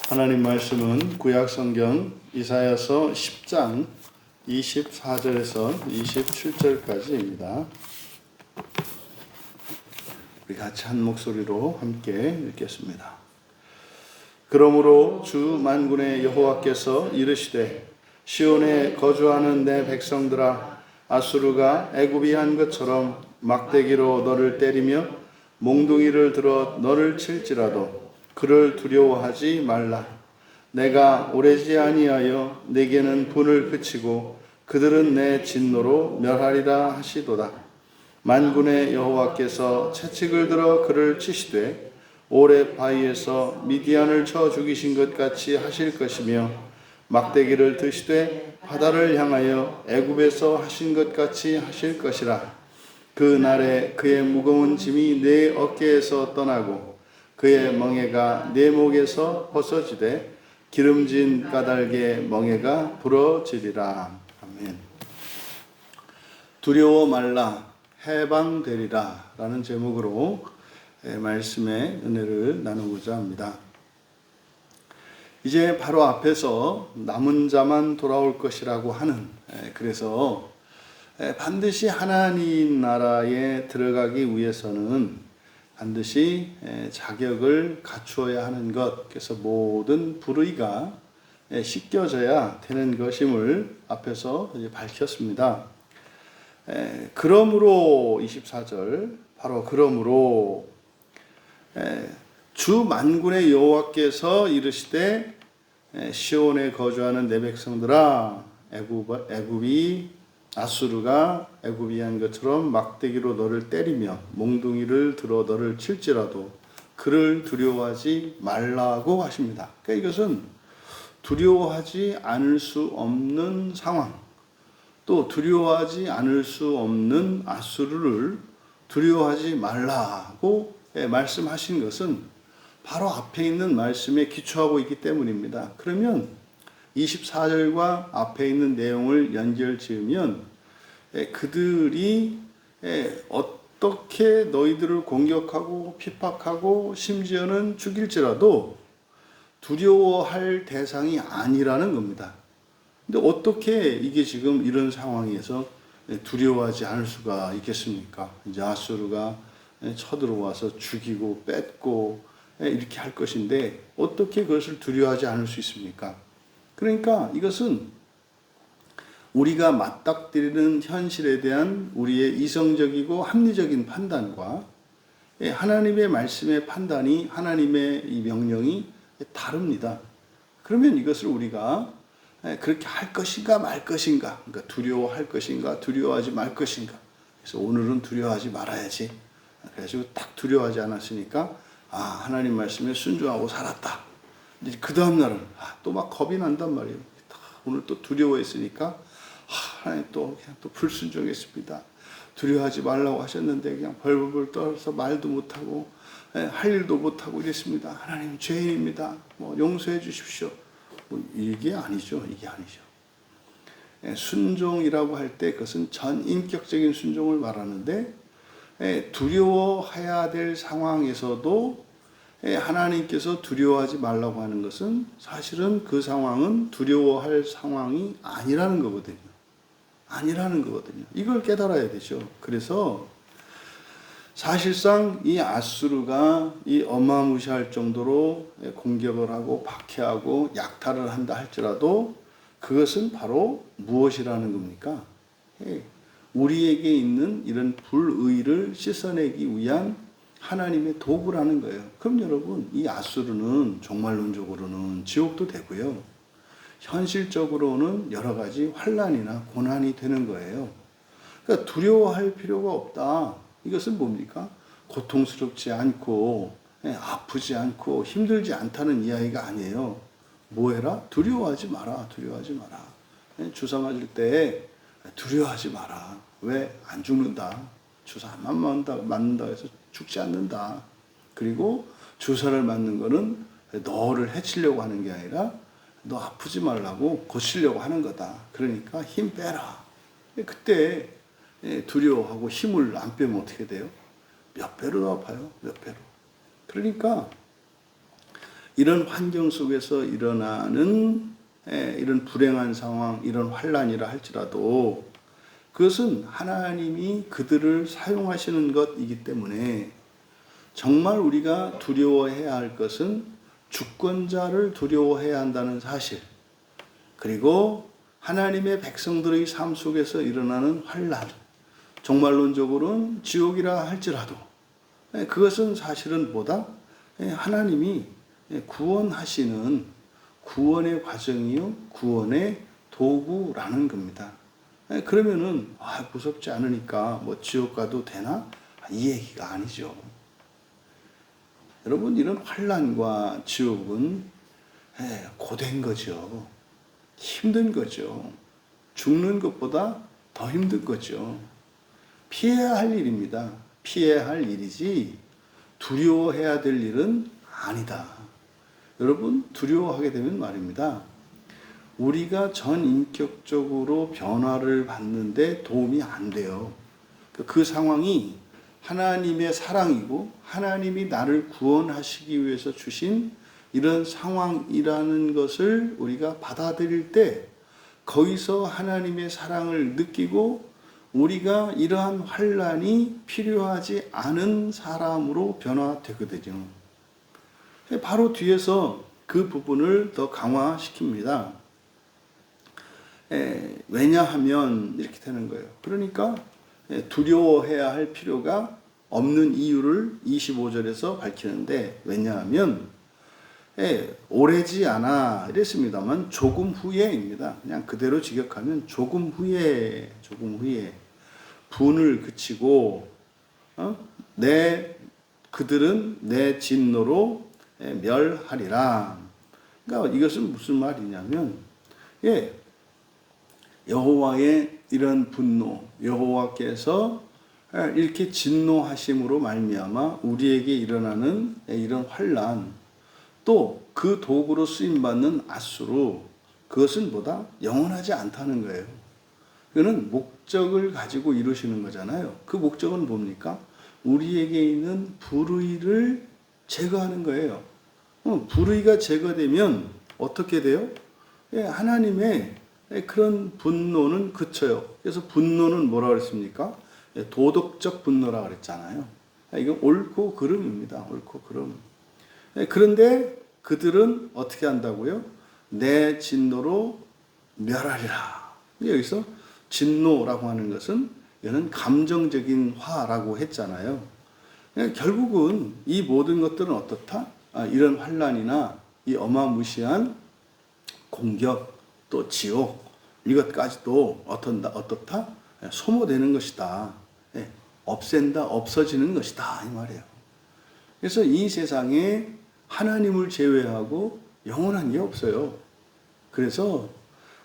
하나님 말씀은 구약 성경 이사야서 10장 24절에서 27절까지입니다. 우리 같이 한 목소리로 함께 읽겠습니다. 그러므로 주 만군의 여호와께서 이르시되 시온에 거주하는 내 백성들아, 아수르가 애굽이 한 것처럼 막대기로 너를 때리며 몽둥이를 들어 너를 칠지라도 그를 두려워하지 말라. 내가 오래지 아니하여 내게는 분을 그치고 그들은 내 진노로 멸하리라 하시도다. 만군의 여호와께서 채찍을 들어 그를 치시되 오레 바위에서 미디안을 쳐 죽이신 것 같이 하실 것이며, 막대기를 드시되 바다를 향하여 애굽에서 하신 것 같이 하실 것이라. 그 날에 그의 무거운 짐이 내 어깨에서 떠나고 그의 멍에가 내 목에서 벗어지되 기름진 까닭의 멍에가 부러지리라. 아멘. 두려워 말라, 해방되리라 라는 제목으로 말씀의 은혜를 나누고자 합니다. 이제 바로 앞에서 남은 자만 돌아올 것이라고 하는, 그래서 반드시 하나님 나라에 들어가기 위해서는 반드시 자격을 갖추어야 하는 것, 그래서 모든 불의가 씻겨져야 되는 것임을 앞에서 이제 밝혔습니다. 그러므로 24절, 바로 그러므로 주 만군의 여호와께서 이르시되 시온에 거주하는 내 백성들아, 애굽이 아수르가 애굽이 한 것처럼 막대기로 너를 때리며 몽둥이를 들어 너를 칠지라도 그를 두려워하지 말라고 하십니다. 그러니까 이것은 두려워하지 않을 수 없는 상황, 또 두려워하지 않을 수 없는 아수르를 두려워하지 말라고 말씀하신 것은 바로 앞에 있는 말씀에 기초하고 있기 때문입니다. 그러면 24절과 앞에 있는 내용을 연결 지으면 그들이 어떻게 너희들을 공격하고 핍박하고 심지어는 죽일지라도 두려워할 대상이 아니라는 겁니다. 근데 어떻게 이게 지금 이런 상황에서 두려워하지 않을 수가 있겠습니까? 이제 아수르가 쳐들어와서 죽이고 뺏고 이렇게 할 것인데 어떻게 그것을 두려워하지 않을 수 있습니까? 그러니까 이것은 우리가 맞닥뜨리는 현실에 대한 우리의 이성적이고 합리적인 판단과 하나님의 말씀의 판단이, 하나님의 이 명령이 다릅니다. 그러면 이것을 우리가 그렇게 할 것인가 말 것인가, 그러니까 두려워할 것인가 두려워하지 말 것인가. 그래서 오늘은 두려워하지 말아야지. 그래가지고 딱 두려워하지 않았으니까 하나님 말씀에 순종하고 살았다. 그 다음 날은 또 막 겁이 난단 말이에요. 오늘 또 두려워했으니까 하나님 또 불순종했습니다. 두려워하지 말라고 하셨는데 그냥 벌벌 떨어서 말도 못하고 할 일도 못하고 이랬습니다. 하나님 죄인입니다. 용서해 주십시오. 이게 아니죠. 이게 아니죠. 순종이라고 할 때 그것은 전인격적인 순종을 말하는데, 두려워해야 될 상황에서도 하나님께서 두려워하지 말라고 하는 것은 사실은 그 상황은 두려워할 상황이 아니라는 거거든요. 아니라는 거거든요. 이걸 깨달아야 되죠. 그래서 사실상 이 아수르가 이 어마무시할 정도로 공격을 하고 박해하고 약탈을 한다 할지라도 그것은 바로 무엇이라는 겁니까? 우리에게 있는 이런 불의를 씻어내기 위한 하나님의 도구라는 거예요. 그럼 여러분, 이 아수르는 종말론적으로는 지옥도 되고요, 현실적으로는 여러 가지 환난이나 고난이 되는 거예요. 그러니까 두려워할 필요가 없다. 이것은 뭡니까? 고통스럽지 않고 아프지 않고 힘들지 않다는 이야기가 아니에요. 뭐해라? 두려워하지 마라. 두려워하지 마라. 주사 맞을 때 두려워하지 마라. 왜? 안 죽는다. 주사 안 맞는다 해서 죽지 않는다. 그리고 주사를 맞는 거는 너를 해치려고 하는 게 아니라 너 아프지 말라고 고치려고 하는 거다. 그러니까 힘 빼라. 그때 두려워하고 힘을 안 빼면 어떻게 돼요? 몇 배로 아파요. 몇 배로. 그러니까 이런 환경 속에서 일어나는 이런 불행한 상황, 이런 환란이라 할지라도 그것은 하나님이 그들을 사용하시는 것이기 때문에 정말 우리가 두려워해야 할 것은 주권자를 두려워해야 한다는 사실, 그리고 하나님의 백성들의 삶 속에서 일어나는 환란, 종말론적으로는 지옥이라 할지라도 그것은 사실은 뭐다? 하나님이 구원하시는 구원의 과정이요, 구원의 도구라는 겁니다. 그러면은 무섭지 않으니까 뭐 지옥 가도 되나? 이 얘기가 아니죠. 여러분, 이런 환난과 지옥은 고된 거죠. 힘든 거죠. 죽는 것보다 더 힘든 거죠. 피해야 할 일입니다. 피해야 할 일이지 두려워해야 될 일은 아니다. 여러분, 두려워하게 되면 말입니다, 우리가 전인격적으로 변화를 받는데 도움이 안 돼요. 그 상황이 하나님의 사랑이고 하나님이 나를 구원하시기 위해서 주신 이런 상황이라는 것을 우리가 받아들일 때 거기서 하나님의 사랑을 느끼고 우리가 이러한 환난이 필요하지 않은 사람으로 변화되거든요. 바로 뒤에서 그 부분을 더 강화시킵니다. 왜냐하면 이렇게 되는 거예요. 그러니까 두려워해야 할 필요가 없는 이유를 25절에서 밝히는데, 왜냐하면 오래지 않아 이랬습니다만 조금 후에입니다. 그냥 그대로 직역하면 조금 후에 분을 그치고 그들은 내 진노로 멸하리라. 그러니까 이것은 무슨 말이냐면 여호와의 이런 분노, 여호와께서 이렇게 진노하심으로 말미암아 우리에게 일어나는 이런 환난, 또 그 도구로 쓰임받는 아수르, 그것은 뭐다? 영원하지 않다는 거예요. 그는 목적을 가지고 이루시는 거잖아요. 그 목적은 뭡니까? 우리에게 있는 불의를 제거하는 거예요. 불의가 제거되면 어떻게 돼요? 하나님의 그런 분노는 그쳐요. 그래서 분노는 뭐라 그랬습니까? 도덕적 분노라 그랬잖아요. 이건 옳고 그름입니다. 옳고 그름. 그런데 그들은 어떻게 한다고요? 내 진노로 멸하리라. 여기서 진노라고 하는 것은 이는 감정적인 화라고 했잖아요. 결국은 이 모든 것들은 어떻다? 이런 환난이나 이 어마무시한 공격, 또 지옥, 이것까지도 어떻다? 소모되는 것이다. 없앤다, 없어지는 것이다, 이 말이에요. 그래서 이 세상에 하나님을 제외하고 영원한 게 없어요. 그래서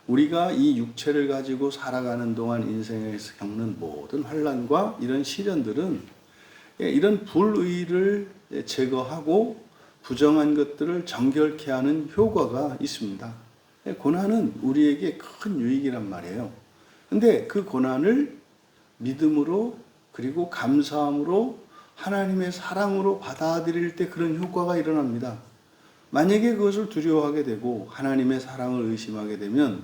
우리가 이 육체를 가지고 살아가는 동안 인생에서 겪는 모든 환난과 이런 시련들은 이런 불의를 제거하고 부정한 것들을 정결케 하는 효과가 있습니다. 고난은 우리에게 큰 유익이란 말이에요. 근데 그 고난을 믿음으로 그리고 감사함으로 하나님의 사랑으로 받아들일 때 그런 효과가 일어납니다. 만약에 그것을 두려워하게 되고 하나님의 사랑을 의심하게 되면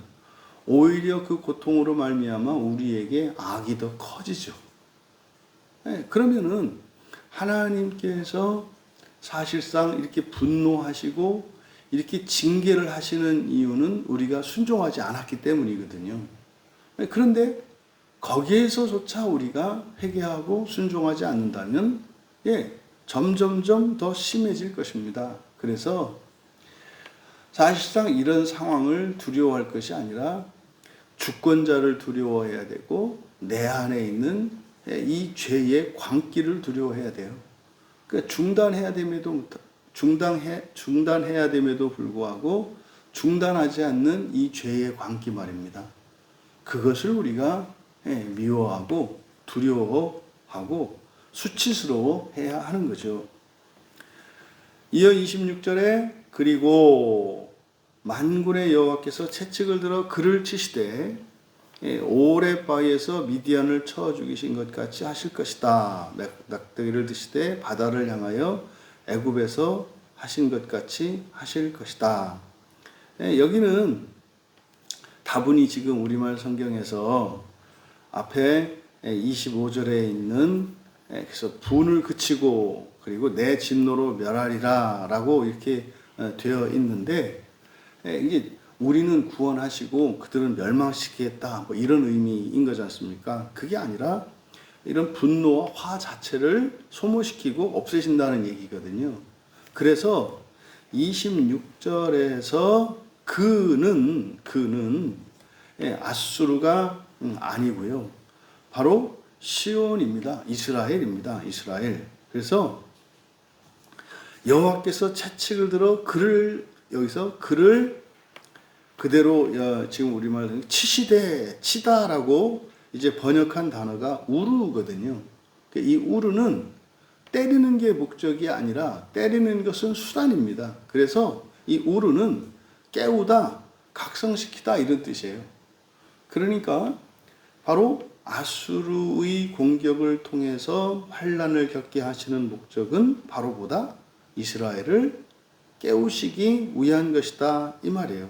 오히려 그 고통으로 말미암아 우리에게 악이 더 커지죠. 그러면은 하나님께서 사실상 이렇게 분노하시고 이렇게 징계를 하시는 이유는 우리가 순종하지 않았기 때문이거든요. 그런데 거기에서조차 우리가 회개하고 순종하지 않는다면 점점점 더 심해질 것입니다. 그래서 사실상 이런 상황을 두려워할 것이 아니라 주권자를 두려워해야 되고 내 안에 있는 이 죄의 광기를 두려워해야 돼요. 그러니까 중단해야 됨에도 불구하고 중단하지 않는 이 죄의 광기 말입니다. 그것을 우리가 미워하고 두려워하고 수치스러워해야 하는 거죠. 이어 26절에 그리고 만군의 여호와께서 채찍을 들어 그를 치시되 오레바위에서 미디안을 쳐 죽이신 것 같이 하실 것이다. 낙대기를 드시되 바다를 향하여 애굽에서 하신 것 같이 하실 것이다. 여기는 다분히 지금 우리말 성경에서 앞에 25절에 있는 그래서 분을 그치고 그리고 내 진노로 멸하리라 라고 이렇게 되어 있는데 이게 우리는 구원하시고 그들은 멸망시키겠다 뭐 이런 의미인 거지 않습니까? 그게 아니라 이런 분노와 화 자체를 소모시키고 없애신다는 얘기거든요. 그래서 26절에서 그는 아수르가 아니고요. 바로 시온입니다. 이스라엘입니다. 이스라엘. 그래서 여호와께서 채찍을 들어 여기서 그를 그대로 지금 우리말로 치다라고 이제 번역한 단어가 우르거든요. 이 우르는 때리는 게 목적이 아니라 때리는 것은 수단입니다. 그래서 이 우르는 깨우다, 각성시키다 이런 뜻이에요. 그러니까 바로 아수르의 공격을 통해서 환난을 겪게 하시는 목적은 바로 보다 이스라엘을 깨우시기 위한 것이다 이 말이에요.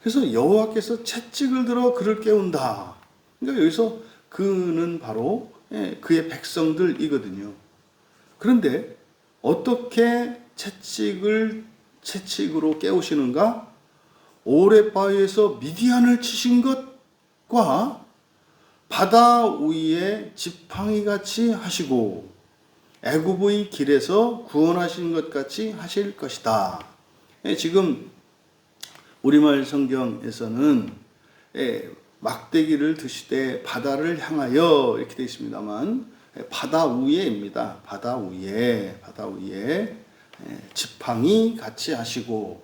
그래서 여호와께서 채찍을 들어 그를 깨운다. 그러니까 여기서 그는 바로 그의 백성들이거든요. 그런데 어떻게 채찍으로 깨우시는가? 오레바위에서 미디안을 치신 것과 바다 위에 지팡이 같이 하시고 애굽의 길에서 구원하신 것 같이 하실 것이다. 지금 우리말 성경에서는 막대기를 드시되 바다를 향하여 이렇게 되어 있습니다만 바다 위에입니다. 바다 위에 지팡이 같이 하시고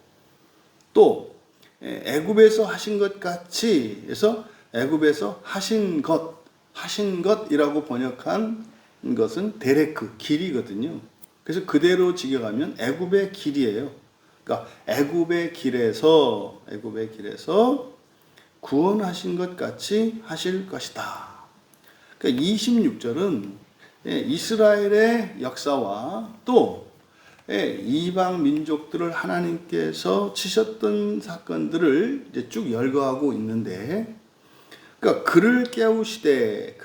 또 애굽에서 하신 것 같이 해서 애굽에서 하신 것이라고 번역한 것은 데레크 길이거든요. 그래서 그대로 직역하면 애굽의 길이에요. 그러니까 애굽의 길에서 구원하신 것 같이 하실 것이다. 그러니까 26절은 이스라엘의 역사와 또 이방 민족들을 하나님께서 치셨던 사건들을 이제 쭉 열거하고 있는데, 그러니까 그를 깨우시되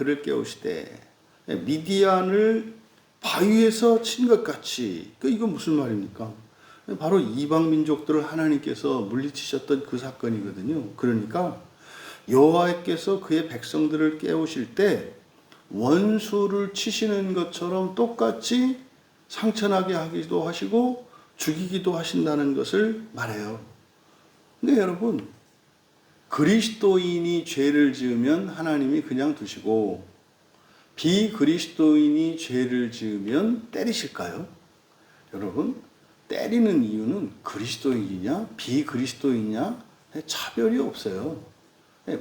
미디안을 바위에서 친 것 같이, 그러니까 이건 무슨 말입니까? 바로 이방 민족들을 하나님께서 물리치셨던 그 사건이거든요. 그러니까 여호와께서 그의 백성들을 깨우실 때 원수를 치시는 것처럼 똑같이 상처나게 하기도 하시고 죽이기도 하신다는 것을 말해요. 근데 여러분, 그리스도인이 죄를 지으면 하나님이 그냥 두시고 비그리스도인이 죄를 지으면 때리실까요? 여러분, 때리는 이유는 그리스도인이냐 비그리스도인이냐 차별이 없어요.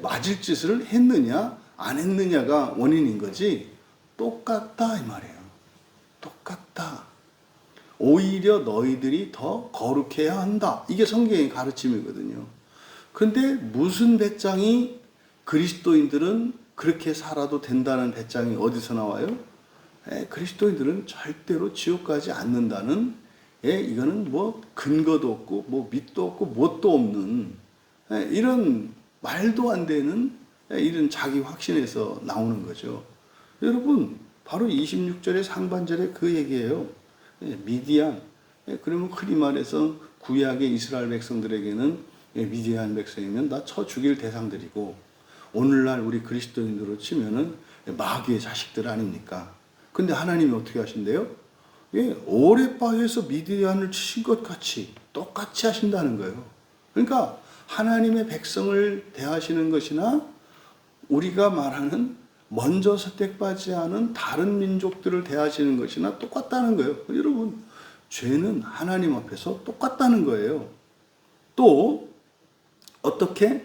맞을 짓을 했느냐 안 했느냐가 원인인 거지 똑같다 이 말이에요. 똑같다. 오히려 너희들이 더 거룩해야 한다. 이게 성경의 가르침이거든요. 그런데 무슨 배짱이 그리스도인들은 그렇게 살아도 된다는 배짱이 어디서 나와요? 그리스도인들은 절대로 지옥 가지 않는다는 이거는 뭐 근거도 없고 뭐 밑도 없고 뭣도 없는 이런 말도 안 되는 이런 자기 확신에서 나오는 거죠. 여러분, 바로 26절의 상반절에 그 얘기예요. 미디안. 그러면 흔히 말해서 구약의 이스라엘 백성들에게는 미디안 백성이면 다 쳐 죽일 대상들이고, 오늘날 우리 그리스도인으로 치면은 마귀의 자식들 아닙니까? 근데 하나님이 어떻게 하신대요? 오랫바위에서 미디안을 치신 것 같이 똑같이 하신다는 거예요. 그러니까 하나님의 백성을 대하시는 것이나 우리가 말하는 먼저 선택받지 않은 다른 민족들을 대하시는 것이나 똑같다는 거예요. 여러분, 죄는 하나님 앞에서 똑같다는 거예요. 또 어떻게?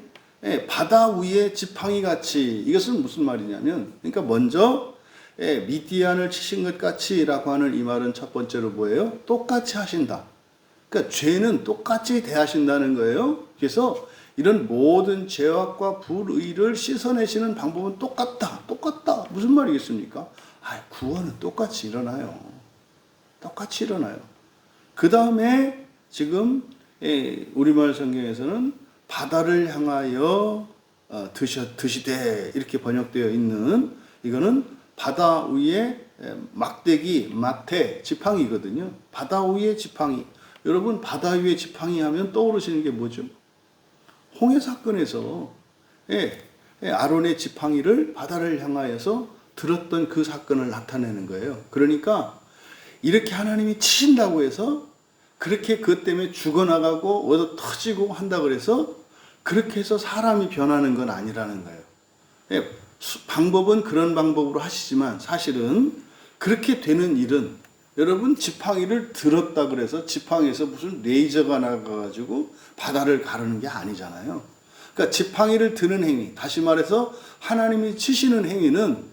바다 위에 지팡이 같이. 이것은 무슨 말이냐면, 그러니까 먼저 미디안을 치신 것 같이라고 하는 이 말은 첫 번째로 뭐예요? 똑같이 하신다. 그러니까 죄는 똑같이 대하신다는 거예요. 그래서 이런 모든 죄악과 불의를 씻어내시는 방법은 똑같다. 무슨 말이겠습니까? 구원은 똑같이 일어나요. 똑같이 일어나요. 그 다음에 지금 우리말 성경에서는 바다를 향하여 드시되 이렇게 번역되어 있는 이거는 바다 위에 막대기, 마태, 지팡이거든요. 바다 위에 지팡이. 여러분 바다 위에 지팡이 하면 떠오르시는 게 뭐죠? 홍해 사건에서 아론의 지팡이를 바다를 향하여서 들었던 그 사건을 나타내는 거예요. 그러니까 이렇게 하나님이 치신다고 해서 그렇게 그것 때문에 죽어나가고 얻어 터지고 한다 그래서 그렇게 해서 사람이 변하는 건 아니라는 거예요. 방법은 그런 방법으로 하시지만 사실은 그렇게 되는 일은 여러분 지팡이를 들었다 그래서 지팡이에서 무슨 레이저가 나가가지고 바다를 가르는 게 아니잖아요. 그러니까 지팡이를 드는 행위, 다시 말해서 하나님이 치시는 행위는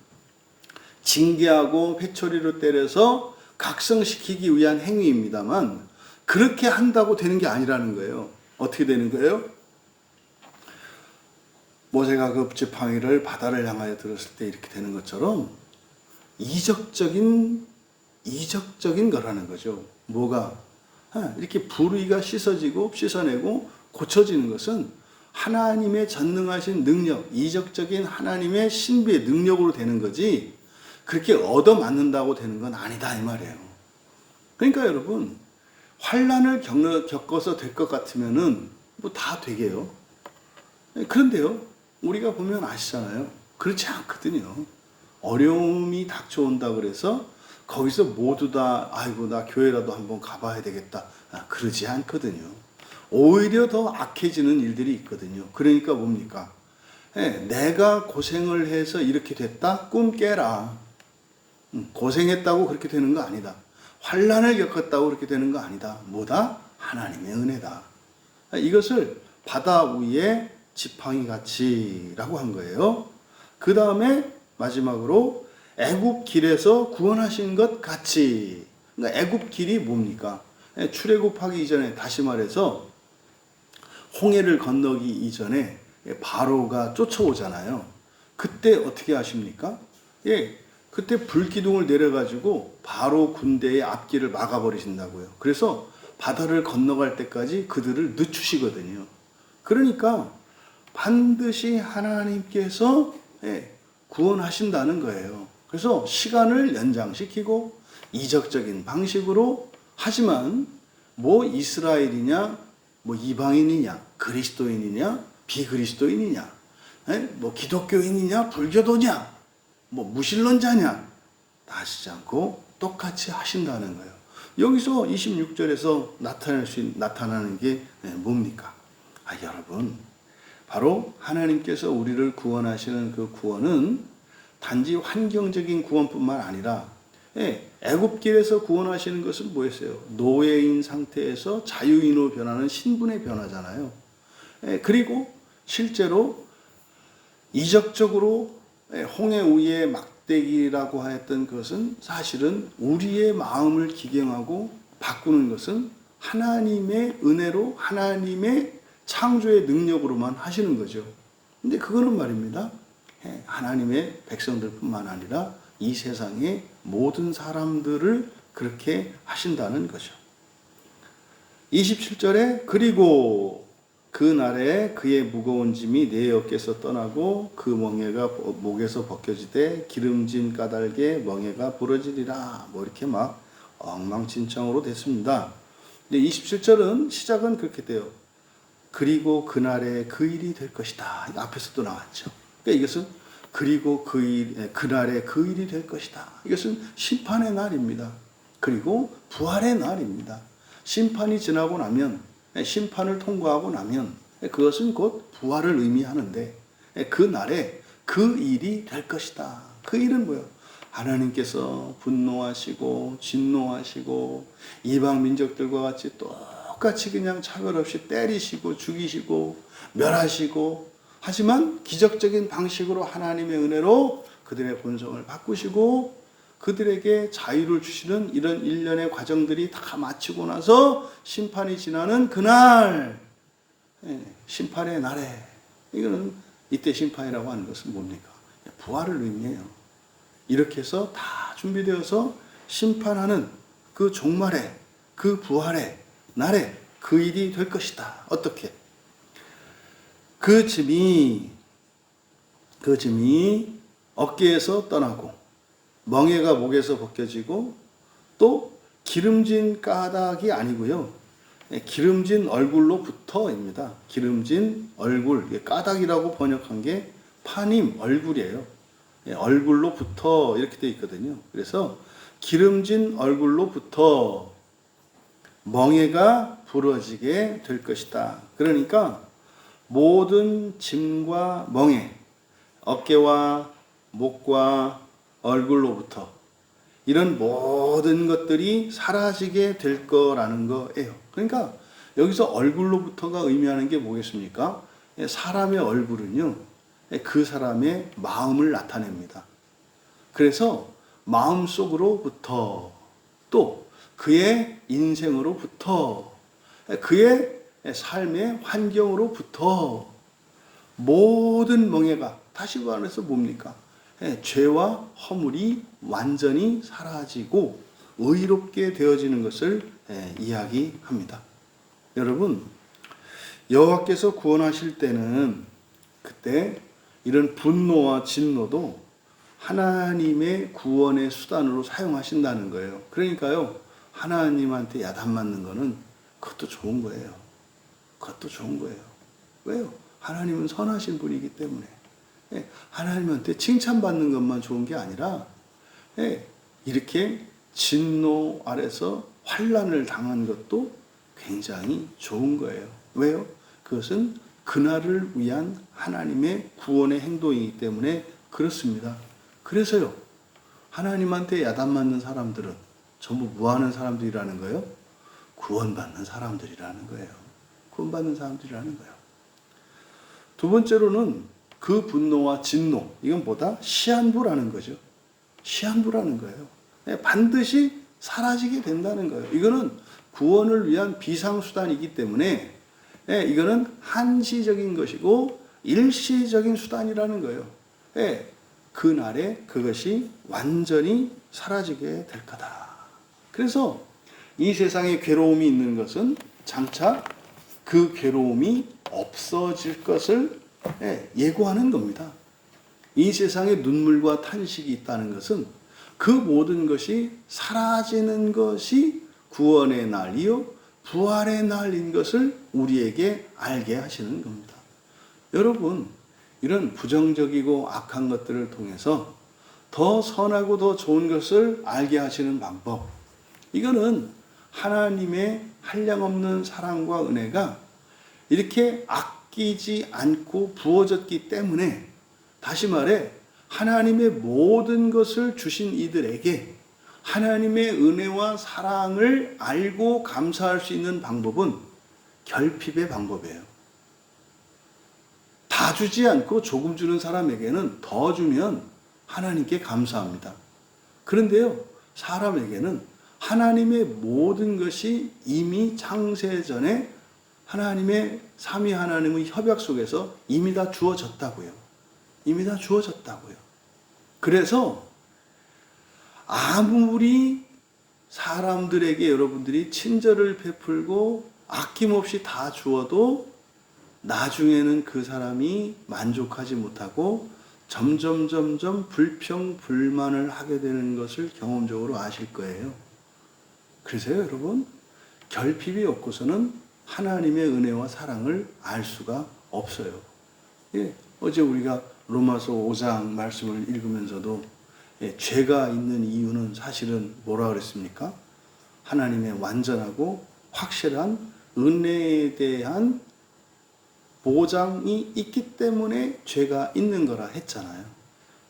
징계하고 회초리로 때려서 각성시키기 위한 행위입니다만 그렇게 한다고 되는 게 아니라는 거예요. 어떻게 되는 거예요? 모세가 그 지팡이를 바다를 향하여 들었을 때 이렇게 되는 것처럼 이적적인 거라는 거죠. 뭐가? 이렇게 불의가 씻어지고 씻어내고 고쳐지는 것은 하나님의 전능하신 능력, 이적적인 하나님의 신비의 능력으로 되는 거지 그렇게 얻어맞는다고 되는 건 아니다 이 말이에요. 그러니까 여러분 환난을 겪어서 될 것 같으면은 뭐 다 되게요. 그런데요 우리가 보면 아시잖아요. 그렇지 않거든요. 어려움이 닥쳐온다 그래서 거기서 모두 다 아이고 나 교회라도 한번 가봐야 되겠다 그러지 않거든요. 오히려 더 악해지는 일들이 있거든요. 그러니까 뭡니까? 내가 고생을 해서 이렇게 됐다? 꿈 깨라. 고생했다고 그렇게 되는 거 아니다. 환난을 겪었다고 그렇게 되는 거 아니다. 뭐다? 하나님의 은혜다. 이것을 바다 위에 지팡이 같이라고 한 거예요. 그 다음에 마지막으로 애굽 길에서 구원하신 것 같이. 그러니까 애굽 길이 뭡니까? 출애굽하기 이전에 다시 말해서 홍해를 건너기 이전에 바로가 쫓아오잖아요. 그때 어떻게 하십니까? 그때 불기둥을 내려가지고 바로 군대의 앞길을 막아버리신다고요. 그래서 바다를 건너갈 때까지 그들을 늦추시거든요. 그러니까 반드시 하나님께서 구원하신다는 거예요. 그래서 시간을 연장시키고 이적적인 방식으로 하지만 뭐 이스라엘이냐 뭐 이방인이냐 그리스도인이냐 비그리스도인이냐 뭐 기독교인이냐 불교도냐 뭐 무신론자냐 따지지 않고 똑같이 하신다는 거예요. 여기서 26절에서 나타나는 게 뭡니까? 여러분 바로 하나님께서 우리를 구원하시는 그 구원은 단지 환경적인 구원뿐만 아니라 애굽길에서 구원하시는 것은 뭐였어요? 노예인 상태에서 자유인으로 변하는 신분의 변화잖아요. 그리고 실제로 이적적으로 홍해 위에 막대기라고 하였던 것은 사실은 우리의 마음을 기경하고 바꾸는 것은 하나님의 은혜로 하나님의 창조의 능력으로만 하시는 거죠. 근데 그거는 말입니다. 하나님의 백성들뿐만 아니라 이 세상의 모든 사람들을 그렇게 하신다는 거죠. 27절에 그리고 그 날에 그의 무거운 짐이 내 어깨에서 떠나고 그 멍에가 목에서 벗겨지되 기름진 까닭에 멍에가 부러지리라. 뭐 이렇게 막 엉망진창으로 됐습니다. 근데 27절은 시작은 그렇게 돼요. 그리고 그날에 그 일이 될 것이다. 앞에서도 나왔죠. 그러니까 이것은 그리고 그날에 그 일이 될 것이다. 이것은 심판의 날입니다. 그리고 부활의 날입니다. 심판이 지나고 나면 심판을 통과하고 나면 그것은 곧 부활을 의미하는데 그 날에 그 일이 될 것이다. 그 일은 뭐예요? 하나님께서 분노하시고 진노하시고 이방 민족들과 같이 똑같이 그냥 차별 없이 때리시고 죽이시고 멸하시고 하지만 기적적인 방식으로 하나님의 은혜로 그들의 본성을 바꾸시고 그들에게 자유를 주시는 이런 일련의 과정들이 다 마치고 나서 심판이 지나는 그날 심판의 날에 이거는 이때 심판이라고 하는 것은 뭡니까? 부활을 의미해요. 이렇게 해서 다 준비되어서 심판하는 그 종말에 그 부활의 날에 그 일이 될 것이다. 어떻게? 그 짐이 어깨에서 떠나고 멍에가 목에서 벗겨지고 또 기름진 까닭이 아니고요. 기름진 얼굴로부터입니다. 기름진 얼굴, 까닭이라고 번역한 게 파님 얼굴이에요. 얼굴로부터 이렇게 되어 있거든요. 그래서 기름진 얼굴로부터 멍에가 부러지게 될 것이다. 그러니까 모든 짐과 멍에, 어깨와 목과 얼굴로부터 이런 모든 것들이 사라지게 될 거라는 거예요. 그러니까 여기서 얼굴로부터가 의미하는 게 뭐겠습니까? 사람의 얼굴은요, 그 사람의 마음을 나타냅니다. 그래서 마음속으로부터 또 그의 인생으로부터 그의 삶의 환경으로부터 모든 멍해가, 다시 말해서 뭡니까? 죄와 허물이 완전히 사라지고 의롭게 되어지는 것을 이야기합니다. 여러분, 여호와께서 구원하실 때는 그때 이런 분노와 진노도 하나님의 구원의 수단으로 사용하신다는 거예요. 그러니까요, 하나님한테 야단 맞는 거는 그것도 좋은 거예요. 그것도 좋은 거예요. 왜요? 하나님은 선하신 분이기 때문에. 하나님한테 칭찬받는 것만 좋은 게 아니라 이렇게 진노 아래서 환난을 당한 것도 굉장히 좋은 거예요. 왜요? 그것은 그날을 위한 하나님의 구원의 행동이기 때문에 그렇습니다. 그래서요, 하나님한테 야단 맞는 사람들은 전부 뭐 하는 사람들이라는 거예요? 구원받는 사람들이라는 거예요. 구원받는 사람들이라는 거예요. 두 번째로는 그 분노와 진노, 이건 뭐다? 시한부라는 거죠. 시한부라는 거예요. 반드시 사라지게 된다는 거예요. 이거는 구원을 위한 비상수단이기 때문에 이거는 한시적인 것이고 일시적인 수단이라는 거예요. 그날에 그것이 완전히 사라지게 될 거다. 그래서 이 세상에 괴로움이 있는 것은 장차 그 괴로움이 없어질 것을 예고하는 겁니다. 이 세상에 눈물과 탄식이 있다는 것은 그 모든 것이 사라지는 것이 구원의 날이요 부활의 날인 것을 우리에게 알게 하시는 겁니다. 여러분, 이런 부정적이고 악한 것들을 통해서 더 선하고 더 좋은 것을 알게 하시는 방법, 이거는 하나님의 한량없는 사랑과 은혜가 이렇게 아끼지 않고 부어졌기 때문에, 다시 말해 하나님의 모든 것을 주신 이들에게 하나님의 은혜와 사랑을 알고 감사할 수 있는 방법은 결핍의 방법이에요. 다 주지 않고 조금 주는 사람에게는 더 주면 하나님께 감사합니다. 그런데요, 사람에게는 하나님의 모든 것이 이미 창세 전에 하나님의 삼위 하나님의 협약 속에서 이미 다 주어졌다고요. 이미 다 주어졌다고요. 그래서 아무리 사람들에게 여러분들이 친절을 베풀고 아낌없이 다 주어도 나중에는 그 사람이 만족하지 못하고 점점 불평불만을 하게 되는 것을 경험적으로 아실 거예요. 그래서요, 여러분, 결핍이 없고서는 하나님의 은혜와 사랑을 알 수가 없어요. 어제 우리가 로마서 5장 말씀을 읽으면서도 죄가 있는 이유는 사실은 뭐라 그랬습니까? 하나님의 완전하고 확실한 은혜에 대한 보장이 있기 때문에 죄가 있는 거라 했잖아요.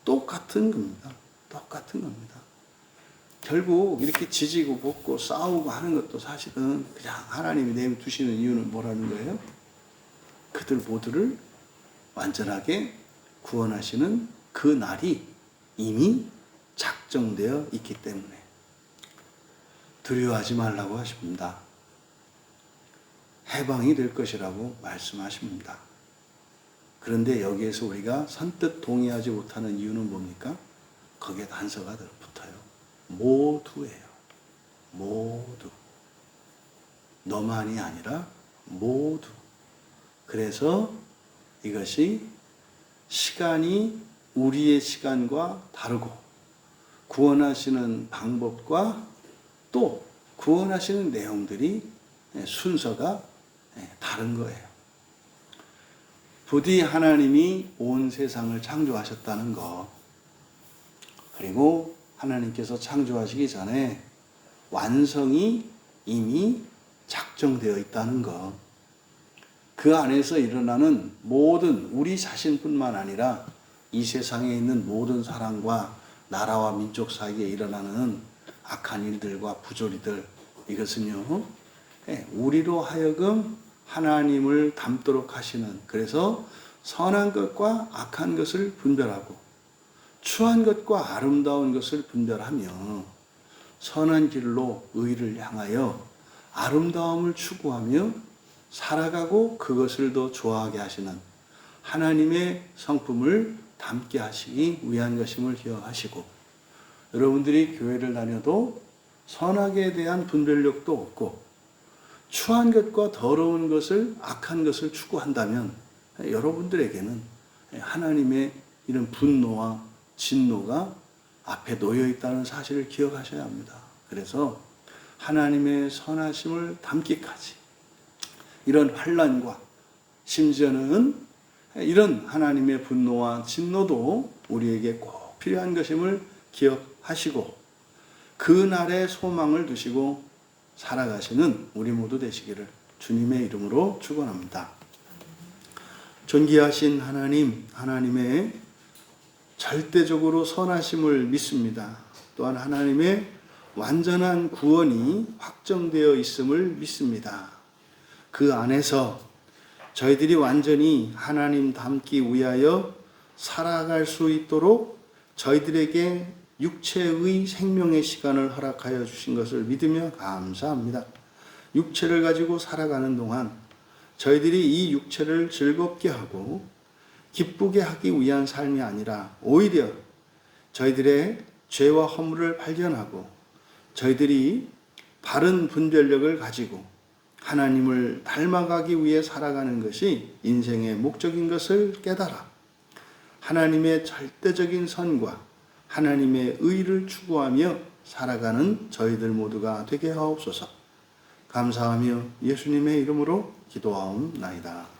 똑같은 겁니다. 똑같은 겁니다. 결국 이렇게 지지고 볶고 싸우고 하는 것도 사실은 그냥 하나님이 내두시는 이유는 뭐라는 거예요? 그들 모두를 완전하게 구원하시는 그 날이 이미 작정되어 있기 때문에 두려워하지 말라고 하십니다. 해방이 될 것이라고 말씀하십니다. 그런데 여기에서 우리가 선뜻 동의하지 못하는 이유는 뭡니까? 거기에 단서가 붙어요. 모두예요. 모두. 너만이 아니라 모두. 그래서 이것이 시간이 우리의 시간과 다르고 구원하시는 방법과 또 구원하시는 내용들이 순서가 다른 거예요. 부디 하나님이 온 세상을 창조하셨다는 것, 그리고 하나님께서 창조하시기 전에 완성이 이미 작정되어 있다는 것, 그 안에서 일어나는 모든 우리 자신뿐만 아니라 이 세상에 있는 모든 사람과 나라와 민족 사이에 일어나는 악한 일들과 부조리들, 이것은요 우리로 하여금 하나님을 닮도록 하시는, 그래서 선한 것과 악한 것을 분별하고 추한 것과 아름다운 것을 분별하며 선한 길로 의를 향하여 아름다움을 추구하며 살아가고 그것을 더 좋아하게 하시는 하나님의 성품을 담게 하시기 위한 것임을 기억하시고, 여러분들이 교회를 다녀도 선악에 대한 분별력도 없고 추한 것과 더러운 것을, 악한 것을 추구한다면 여러분들에게는 하나님의 이런 분노와 진노가 앞에 놓여 있다는 사실을 기억하셔야 합니다. 그래서 하나님의 선하심을 담기까지 이런 환난과 심지어는 이런 하나님의 분노와 진노도 우리에게 꼭 필요한 것임을 기억하시고 그날의 소망을 두시고 살아가시는 우리 모두 되시기를 주님의 이름으로 축원합니다. 존귀하신 하나님, 하나님의 절대적으로 선하심을 믿습니다. 또한 하나님의 완전한 구원이 확정되어 있음을 믿습니다. 그 안에서 저희들이 완전히 하나님 닮기 위하여 살아갈 수 있도록 저희들에게 육체의 생명의 시간을 허락하여 주신 것을 믿으며 감사합니다. 육체를 가지고 살아가는 동안 저희들이 이 육체를 즐겁게 하고 기쁘게 하기 위한 삶이 아니라 오히려 저희들의 죄와 허물을 발견하고 저희들이 바른 분별력을 가지고 하나님을 닮아가기 위해 살아가는 것이 인생의 목적인 것을 깨달아 하나님의 절대적인 선과 하나님의 의를 추구하며 살아가는 저희들 모두가 되게 하옵소서. 감사하며 예수님의 이름으로 기도하옵나이다.